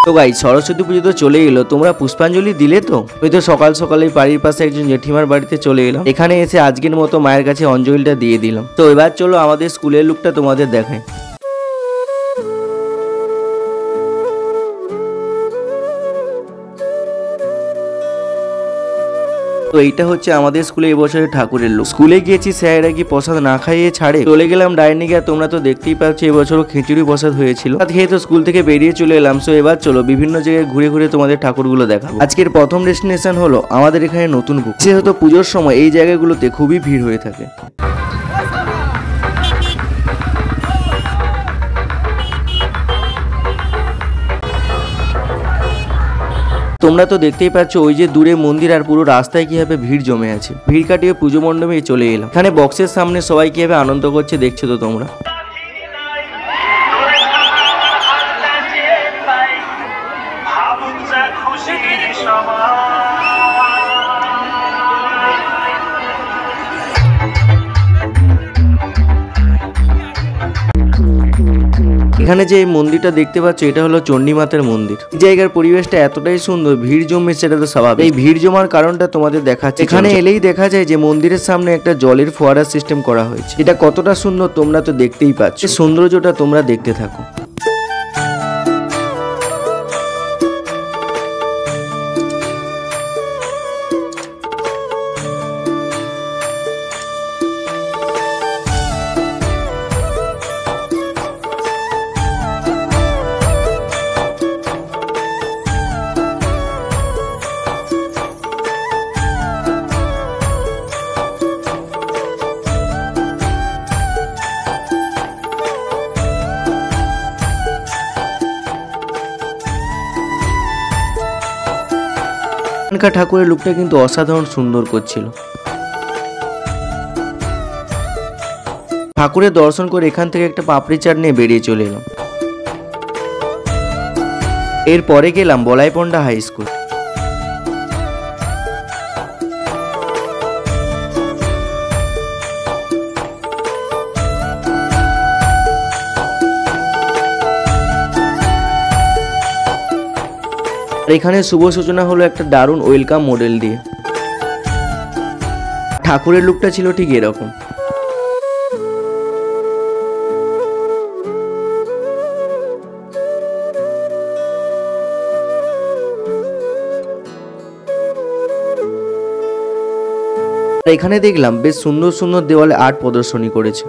তো গাইস সরস্বতী পুজো তো চলে এলো, তোমরা পুষ্পাঞ্জলি দিলে তো? ওই তো সকাল সকালেই বাড়ির পাশে একজন জেঠিমার বাড়িতে চলে এলাম, এখানে এসে আজকের মতো মায়ের কাছে অঞ্জলিটা দিয়ে দিলাম। তো এবার চলো আমাদের স্কুলের লুকটা তোমাদের দেখাই। তো এইটা হচ্ছে আমাদের স্কুলে এবছরের ঠাকুরের লুক। স্কুলে গিয়েছি, স্যারেরা কি প্রসাদ না খাইয়ে ছাড়ে। চলে গেলাম ডাইনিং এ, তোমরা তো দেখতেই পাচ্ছ এবছরও খিচুড়ি প্রসাদ হয়েছিল। খেয়ে তো স্কুল থেকে বেরিয়ে চলে এলাম। সো এবার চলো বিভিন্ন জায়গায় ঘুরে ঘুরে তোমাদের ঠাকুরগুলো দেখাবো। আজকের প্রথম ডেস্টিনেশন হলো আমাদের এখানে নতুন বুক। যেহেতু পুজোর সময় এই জায়গাগুলোতে খুবই ভিড় হয়ে থাকে। তোমরা তো দেখতেই পাচ্ছ ওই যে দূরে মন্দির আর পুরো রাস্তায় কিভাবে ভিড় জমে আছে। ভিড় কাটিয়ে পুজো মণ্ডপে চলে এলাম। এখানে বক্সের সামনে সবাই কিভাবে আনন্দ করছে দেখছো তো তোমরা। এখানে যে মন্দিরটা দেখতে পাচ্ছ এটা হলো চণ্ডী মাতার মন্দির। এই জায়গার পরিবেশটা এতটাই সুন্দর, ভিড় জমে সেটা তো স্বাভাবিক। এই ভিড় জমার কারণটা তোমাদের দেখাচ্ছে। এখানে এলেই দেখা যায় যে মন্দিরের সামনে একটা জলের ফোয়ারা সিস্টেম করা হয়েছে। এটা কতটা সুন্দর তোমরা তো দেখতেই পাচ্ছ। সৌন্দর্যটা তোমরা দেখতে থাকো। এখানকার ঠাকুরের লুকটা কিন্তু অসাধারণ সুন্দর করছিল। ঠাকুরের দর্শন করে এখান থেকে একটা পাপড়ি চাট নিয়ে বেরিয়ে চলে এলাম। এরপরে গেলাম বলাইপন্ডা হাই স্কুল। এখানে শুভ সূচনা হলো একটা দারুণ ওয়েলকাম মডেল দিয়ে। ঠাকুরের লুকটা ছিল ঠিক এরকম। এখানে দেখলাম বেশ সুন্দর সুন্দর দেওয়ালে আর্ট প্রদর্শনী করেছে।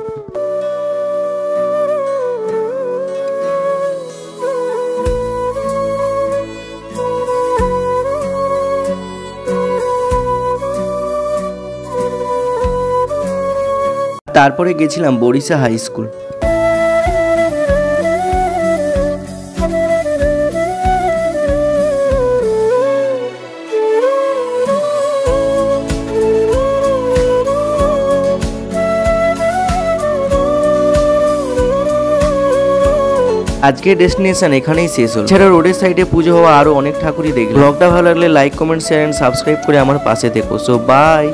তারপরে গেছিলাম বরিশা হাই স্কুল। আজকের ডেস্টিনেশন এখানেই শেষ হল। এছাড়া রোডের সাইডে পুজো হওয়া আরো অনেক ঠাকুরই দেখলাম। ব্লগটা ভালো লাগলে like, comment, share and subscribe করে আমার পাশে থেকো। So by.